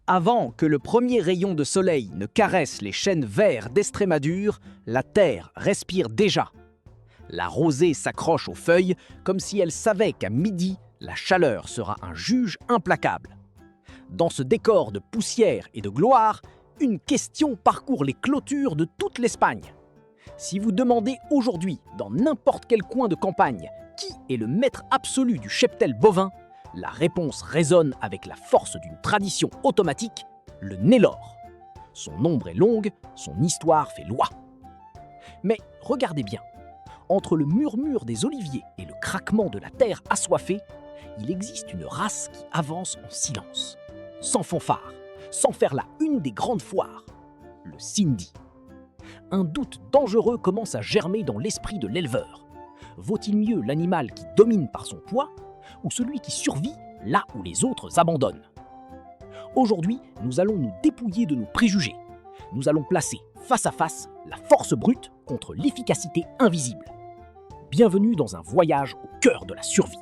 Avant que le premier rayon de soleil ne caresse les chênes verts d'Estrémadure, la terre respire déjà. La rosée s'accroche aux feuilles comme si elle savait qu'à midi, la chaleur sera un juge implacable. Dans ce décor de poussière et de gloire, une question parcourt les clôtures de toute l'Espagne. Si vous demandez aujourd'hui, dans n'importe quel coin de campagne, qui est le maître absolu du cheptel bovin, la réponse résonne avec la force d'une tradition automatique, le Nélore. Son ombre est longue, son histoire fait loi. Mais regardez bien, entre le murmure des oliviers et le craquement de la terre assoiffée, il existe une race qui avance en silence, sans fanfare, sans faire la une des grandes foires, le Sindhi. Un doute dangereux commence à germer dans l'esprit de l'éleveur. Vaut-il mieux l'animal qui domine par son poids ou celui qui survit là où les autres abandonnent? Aujourd'hui, nous allons nous dépouiller de nos préjugés. Nous allons placer face à face la force brute contre l'efficacité invisible. Bienvenue dans un voyage au cœur de la survie.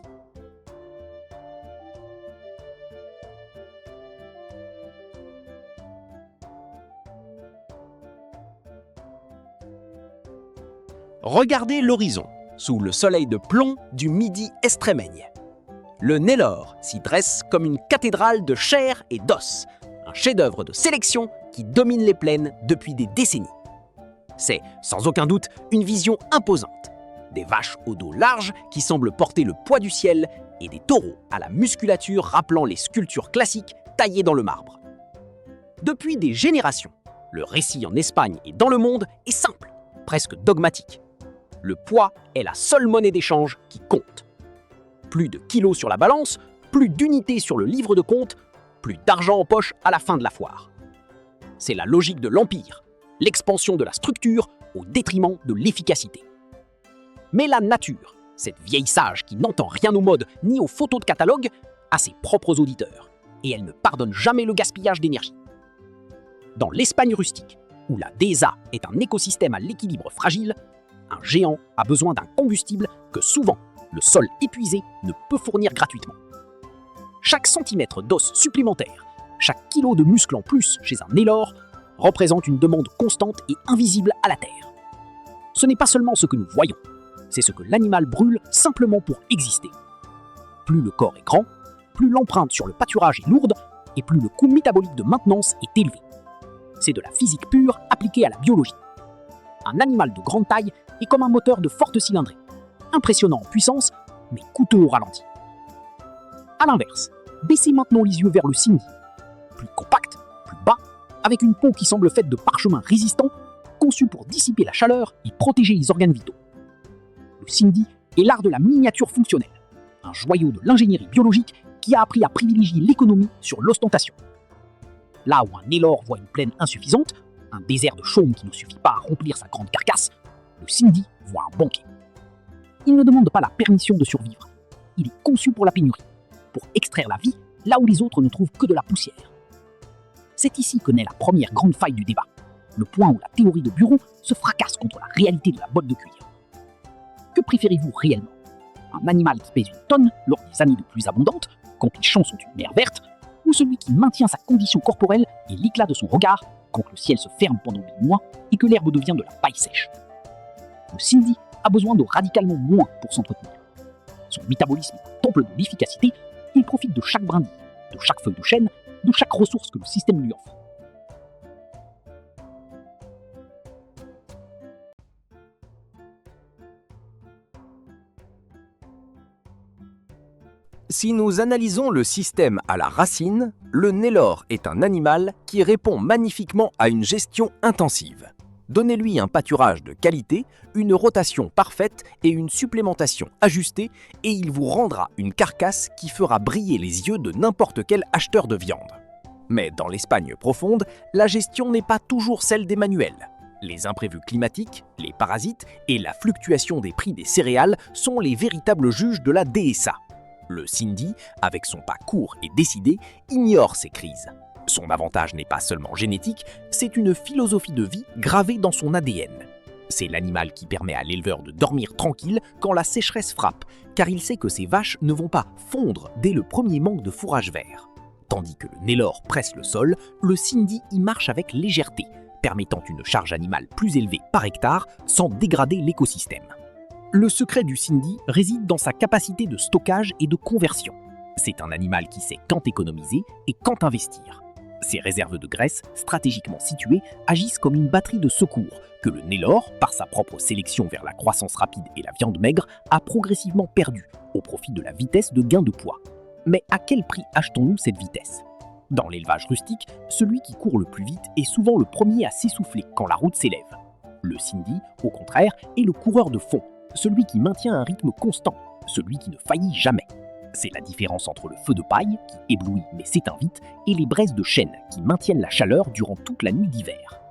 Regardez l'horizon, sous le soleil de plomb du midi extrémaigne. Le Nélore s'y dresse comme une cathédrale de chair et d'os, un chef-d'œuvre de sélection qui domine les plaines depuis des décennies. C'est, sans aucun doute, une vision imposante. Des vaches au dos large qui semblent porter le poids du ciel et des taureaux à la musculature rappelant les sculptures classiques taillées dans le marbre. Depuis des générations, le récit en Espagne et dans le monde est simple, presque dogmatique. Le poids est la seule monnaie d'échange qui compte. Plus de kilos sur la balance, plus d'unités sur le livre de compte, plus d'argent en poche à la fin de la foire. C'est la logique de l'empire, l'expansion de la structure au détriment de l'efficacité. Mais la nature, cette vieille sage qui n'entend rien aux modes ni aux photos de catalogue, a ses propres auditeurs, et elle ne pardonne jamais le gaspillage d'énergie. Dans l'Espagne rustique, où la dehesa est un écosystème à l'équilibre fragile, un géant a besoin d'un combustible que souvent le sol épuisé ne peut fournir gratuitement. Chaque centimètre d'os supplémentaire, chaque kilo de muscle en plus chez un Nélore représente une demande constante et invisible à la terre. Ce n'est pas seulement ce que nous voyons, c'est ce que l'animal brûle simplement pour exister. Plus le corps est grand, plus l'empreinte sur le pâturage est lourde et plus le coût métabolique de maintenance est élevé. C'est de la physique pure appliquée à la biologie. Un animal de grande taille est comme un moteur de forte cylindrée, impressionnant en puissance, mais coûteux au ralenti. A l'inverse, baissez maintenant les yeux vers le Sindhi, plus compact, plus bas, avec une peau qui semble faite de parchemin résistant, conçu pour dissiper la chaleur et protéger les organes vitaux. Le Sindhi est l'art de la miniature fonctionnelle, un joyau de l'ingénierie biologique qui a appris à privilégier l'économie sur l'ostentation. Là où un Nélore voit une plaine insuffisante, un désert de chaume qui ne suffit pas à remplir sa grande carcasse, le Sindhi voit un banquet. Il ne demande pas la permission de survivre. Il est conçu pour la pénurie, pour extraire la vie là où les autres ne trouvent que de la poussière. C'est ici que naît la première grande faille du débat, le point où la théorie de bureau se fracasse contre la réalité de la botte de cuir. Que préférez-vous réellement? Un animal qui pèse une tonne lors des années de pluie abondantes, quand les champs sont une mer verte, ou celui qui maintient sa condition corporelle et l'éclat de son regard quand le ciel se ferme pendant des mois et que l'herbe devient de la paille sèche? Le Sindhi a besoin de radicalement moins pour s'entretenir. Son métabolisme est un temple de l'efficacité, il profite de chaque brindille, de chaque feuille de chêne, de chaque ressource que le système lui offre. Si nous analysons le système à la racine, le Nélore est un animal qui répond magnifiquement à une gestion intensive. Donnez-lui un pâturage de qualité, une rotation parfaite et une supplémentation ajustée et il vous rendra une carcasse qui fera briller les yeux de n'importe quel acheteur de viande. Mais dans l'Espagne profonde, la gestion n'est pas toujours celle des manuels. Les imprévus climatiques, les parasites et la fluctuation des prix des céréales sont les véritables juges de la dehesa. Le Sindhi, avec son pas court et décidé, ignore ces crises. Son avantage n'est pas seulement génétique, c'est une philosophie de vie gravée dans son ADN. C'est l'animal qui permet à l'éleveur de dormir tranquille quand la sécheresse frappe, car il sait que ses vaches ne vont pas fondre dès le premier manque de fourrage vert. Tandis que le Nélore presse le sol, le Cindy y marche avec légèreté, permettant une charge animale plus élevée par hectare sans dégrader l'écosystème. Le secret du Cindy réside dans sa capacité de stockage et de conversion. C'est un animal qui sait quand économiser et quand investir. Ses réserves de graisse, stratégiquement situées, agissent comme une batterie de secours que le Nélore, par sa propre sélection vers la croissance rapide et la viande maigre, a progressivement perdue au profit de la vitesse de gain de poids. Mais à quel prix achetons-nous cette vitesse ? Dans l'élevage rustique, celui qui court le plus vite est souvent le premier à s'essouffler quand la route s'élève. Le Cindy, au contraire, est le coureur de fond, celui qui maintient un rythme constant, celui qui ne faillit jamais. C'est la différence entre le feu de paille, qui éblouit mais s'éteint vite, et les braises de chêne, qui maintiennent la chaleur durant toute la nuit d'hiver.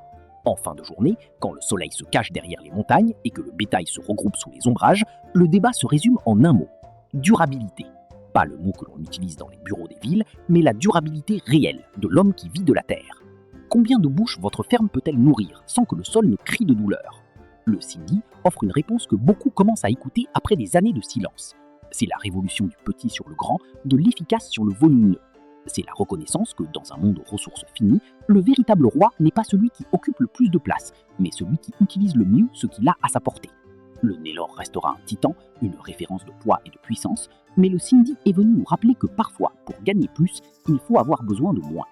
En fin de journée, quand le soleil se cache derrière les montagnes et que le bétail se regroupe sous les ombrages, le débat se résume en un mot : durabilité. Pas le mot que l'on utilise dans les bureaux des villes, mais la durabilité réelle de l'homme qui vit de la terre. Combien de bouches votre ferme peut-elle nourrir sans que le sol ne crie de douleur ? Le Cindy offre une réponse que beaucoup commencent à écouter après des années de silence. C'est la révolution du petit sur le grand, de l'efficace sur le volumineux. C'est la reconnaissance que, dans un monde aux ressources finies, le véritable roi n'est pas celui qui occupe le plus de place, mais celui qui utilise le mieux ce qu'il a à sa portée. Le Nélore restera un titan, une référence de poids et de puissance, mais le Cindy est venu nous rappeler que parfois, pour gagner plus, il faut avoir besoin de moins.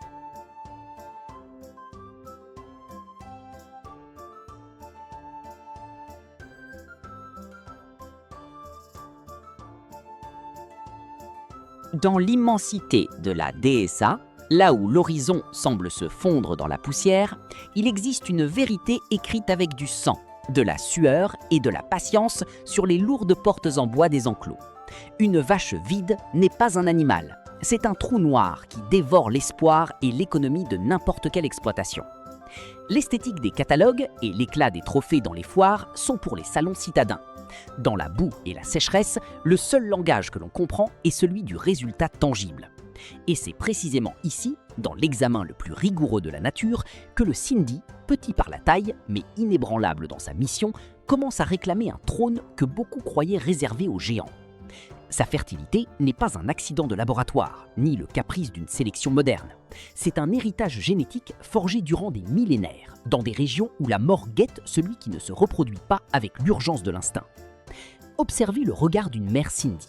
Dans l'immensité de la DSA, là où l'horizon semble se fondre dans la poussière, il existe une vérité écrite avec du sang, de la sueur et de la patience sur les lourdes portes en bois des enclos. Une vache vide n'est pas un animal, c'est un trou noir qui dévore l'espoir et l'économie de n'importe quelle exploitation. L'esthétique des catalogues et l'éclat des trophées dans les foires sont pour les salons citadins. Dans la boue et la sécheresse, le seul langage que l'on comprend est celui du résultat tangible. Et c'est précisément ici, dans l'examen le plus rigoureux de la nature, que le Cindy, petit par la taille, mais inébranlable dans sa mission, commence à réclamer un trône que beaucoup croyaient réservé aux géants. Sa fertilité n'est pas un accident de laboratoire, ni le caprice d'une sélection moderne. C'est un héritage génétique forgé durant des millénaires, dans des régions où la mort guette celui qui ne se reproduit pas avec l'urgence de l'instinct. Observez le regard d'une mère Cindy.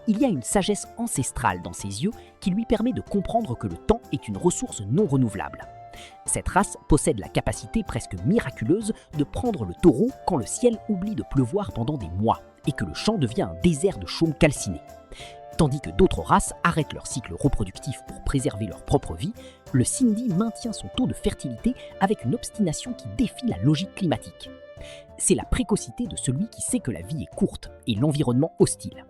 Il y a une sagesse ancestrale dans ses yeux qui lui permet de comprendre que le temps est une ressource non renouvelable. Cette race possède la capacité presque miraculeuse de prendre le taureau quand le ciel oublie de pleuvoir pendant des mois et que le champ devient un désert de chaume calciné. Tandis que d'autres races arrêtent leur cycle reproductif pour préserver leur propre vie, le Cindy maintient son taux de fertilité avec une obstination qui défie la logique climatique. C'est la précocité de celui qui sait que la vie est courte et l'environnement hostile.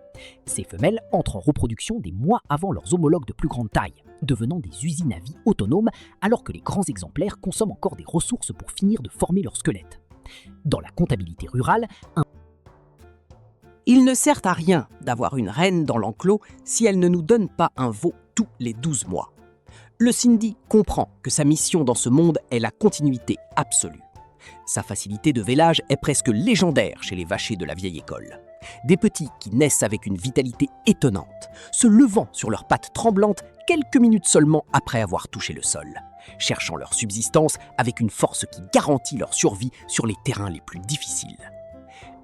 Ces femelles entrent en reproduction des mois avant leurs homologues de plus grande taille, devenant des usines à vie autonomes alors que les grands exemplaires consomment encore des ressources pour finir de former leur squelette. Dans la comptabilité rurale, Il ne sert à rien d'avoir une reine dans l'enclos si elle ne nous donne pas un veau tous les 12 mois. Le Cindy comprend que sa mission dans ce monde est la continuité absolue. Sa facilité de vélage est presque légendaire chez les vachers de la vieille école. Des petits qui naissent avec une vitalité étonnante, se levant sur leurs pattes tremblantes quelques minutes seulement après avoir touché le sol, cherchant leur subsistance avec une force qui garantit leur survie sur les terrains les plus difficiles.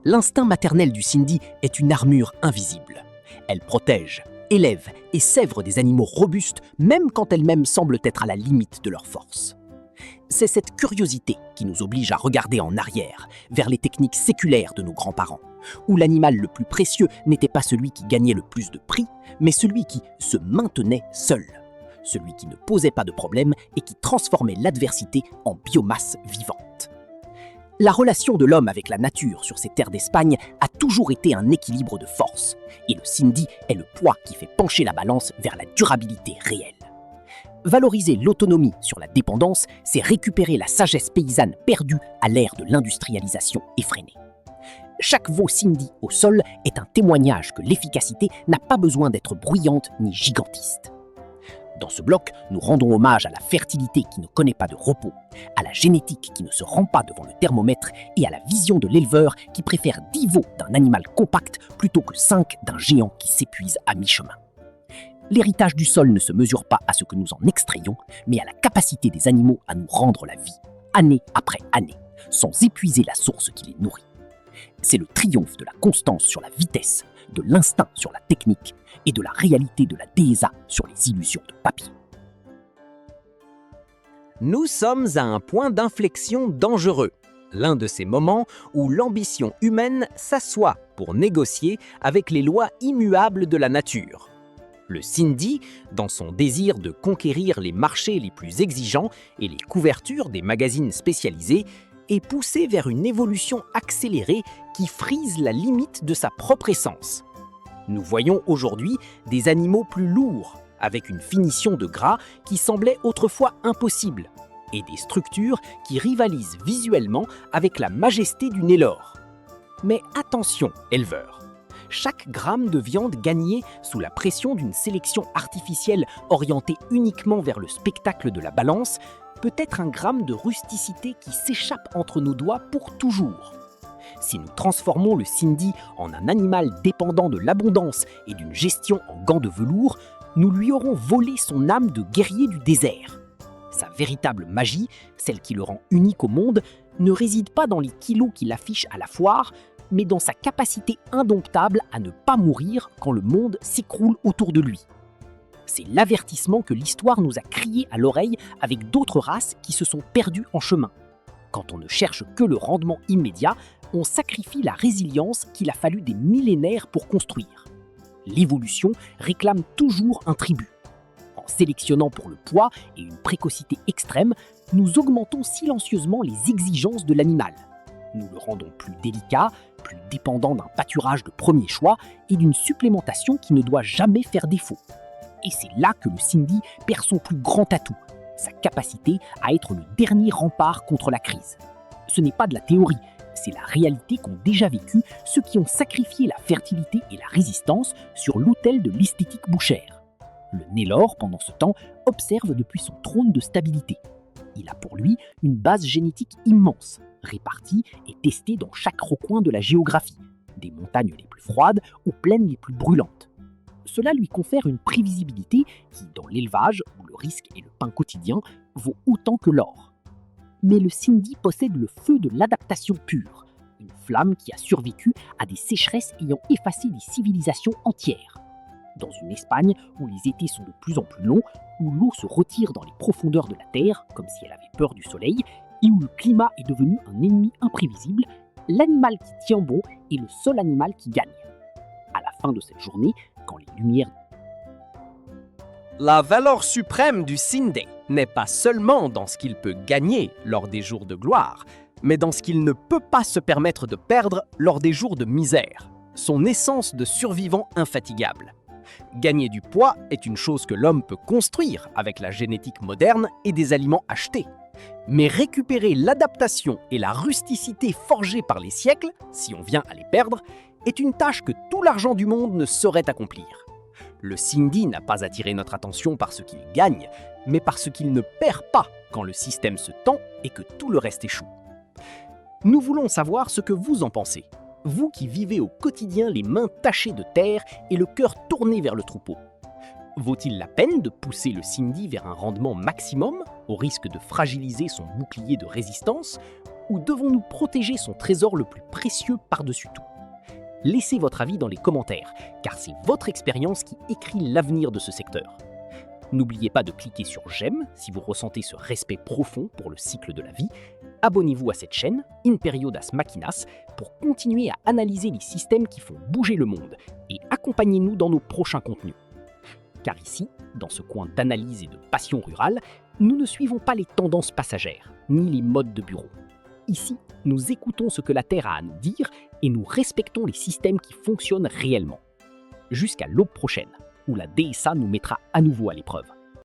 L'instinct maternel du Cindy est une armure invisible. Elle protège, élève et sèvre des animaux robustes même quand elles-mêmes semblent être à la limite de leur force. C'est cette curiosité qui nous oblige à regarder en arrière, vers les techniques séculaires de nos grands-parents, où l'animal le plus précieux n'était pas celui qui gagnait le plus de prix, mais celui qui se maintenait seul, celui qui ne posait pas de problème et qui transformait l'adversité en biomasse vivante. La relation de l'homme avec la nature sur ces terres d'Espagne a toujours été un équilibre de force, et le Cindy est le poids qui fait pencher la balance vers la durabilité réelle. Valoriser l'autonomie sur la dépendance, c'est récupérer la sagesse paysanne perdue à l'ère de l'industrialisation effrénée. Chaque veau Cindy au sol est un témoignage que l'efficacité n'a pas besoin d'être bruyante ni gigantiste. Dans ce bloc, nous rendons hommage à la fertilité qui ne connaît pas de repos, à la génétique qui ne se rend pas devant le thermomètre et à la vision de l'éleveur qui préfère 10 veaux d'un animal compact plutôt que 5 d'un géant qui s'épuise à mi-chemin. L'héritage du sol ne se mesure pas à ce que nous en extrayons, mais à la capacité des animaux à nous rendre la vie, année après année, sans épuiser la source qui les nourrit. C'est le triomphe de la constance sur la vitesse, de l'instinct sur la technique et de la réalité de la DSA sur les illusions de papier. Nous sommes à un point d'inflexion dangereux, l'un de ces moments où l'ambition humaine s'assoit pour négocier avec les lois immuables de la nature. Le Sindhi, dans son désir de conquérir les marchés les plus exigeants et les couvertures des magazines spécialisés, est poussé vers une évolution accélérée qui frise la limite de sa propre essence. Nous voyons aujourd'hui des animaux plus lourds, avec une finition de gras qui semblait autrefois impossible, et des structures qui rivalisent visuellement avec la majesté du Nélore. Mais attention, éleveurs! Chaque gramme de viande gagné sous la pression d'une sélection artificielle orientée uniquement vers le spectacle de la balance peut être un gramme de rusticité qui s'échappe entre nos doigts pour toujours. Si nous transformons le Sindhi en un animal dépendant de l'abondance et d'une gestion en gants de velours, nous lui aurons volé son âme de guerrier du désert. Sa véritable magie, celle qui le rend unique au monde, ne réside pas dans les kilos qu'il affiche à la foire, mais dans sa capacité indomptable à ne pas mourir quand le monde s'écroule autour de lui. C'est l'avertissement que l'histoire nous a crié à l'oreille avec d'autres races qui se sont perdues en chemin. Quand on ne cherche que le rendement immédiat, on sacrifie la résilience qu'il a fallu des millénaires pour construire. L'évolution réclame toujours un tribut. En sélectionnant pour le poids et une précocité extrême, nous augmentons silencieusement les exigences de l'animal. Nous le rendons plus délicat, plus dépendant d'un pâturage de premier choix et d'une supplémentation qui ne doit jamais faire défaut. Et c'est là que le Sindhi perd son plus grand atout, sa capacité à être le dernier rempart contre la crise. Ce n'est pas de la théorie, c'est la réalité qu'ont déjà vécu ceux qui ont sacrifié la fertilité et la résistance sur l'autel de l'esthétique bouchère. Le Nélore, pendant ce temps, observe depuis son trône de stabilité. Il a pour lui une base génétique immense, répartie et testée dans chaque recoin de la géographie, des montagnes les plus froides aux plaines les plus brûlantes. Cela lui confère une prévisibilité qui, dans l'élevage, où le risque est le pain quotidien, vaut autant que l'or. Mais le Sindhi possède le feu de l'adaptation pure, une flamme qui a survécu à des sécheresses ayant effacé des civilisations entières. Dans une Espagne où les étés sont de plus en plus longs, où l'eau se retire dans les profondeurs de la terre, comme si elle avait peur du soleil, et où le climat est devenu un ennemi imprévisible, l'animal qui tient bon est le seul animal qui gagne. À la fin de cette journée, quand les lumières... La valeur suprême du Sindhi n'est pas seulement dans ce qu'il peut gagner lors des jours de gloire, mais dans ce qu'il ne peut pas se permettre de perdre lors des jours de misère, son essence de survivant infatigable. Gagner du poids est une chose que l'homme peut construire avec la génétique moderne et des aliments achetés. Mais récupérer l'adaptation et la rusticité forgées par les siècles, si on vient à les perdre, est une tâche que tout l'argent du monde ne saurait accomplir. Le Sindhi n'a pas attiré notre attention par ce qu'il gagne, mais par ce qu'il ne perd pas quand le système se tend et que tout le reste échoue. Nous voulons savoir ce que vous en pensez, vous qui vivez au quotidien les mains tachées de terre et le cœur tourné vers le troupeau. Vaut-il la peine de pousser le Sindhi vers un rendement maximum, au risque de fragiliser son bouclier de résistance, ou devons-nous protéger son trésor le plus précieux par-dessus tout ? Laissez votre avis dans les commentaires, car c'est votre expérience qui écrit l'avenir de ce secteur. N'oubliez pas de cliquer sur j'aime si vous ressentez ce respect profond pour le cycle de la vie. Abonnez-vous à cette chaîne, Imperiodas Machinas, pour continuer à analyser les systèmes qui font bouger le monde et accompagnez-nous dans nos prochains contenus. Car ici, dans ce coin d'analyse et de passion rurale, nous ne suivons pas les tendances passagères, ni les modes de bureau. Ici, nous écoutons ce que la Terre a à nous dire et nous respectons les systèmes qui fonctionnent réellement. Jusqu'à l'aube prochaine, où la DSA nous mettra à nouveau à l'épreuve.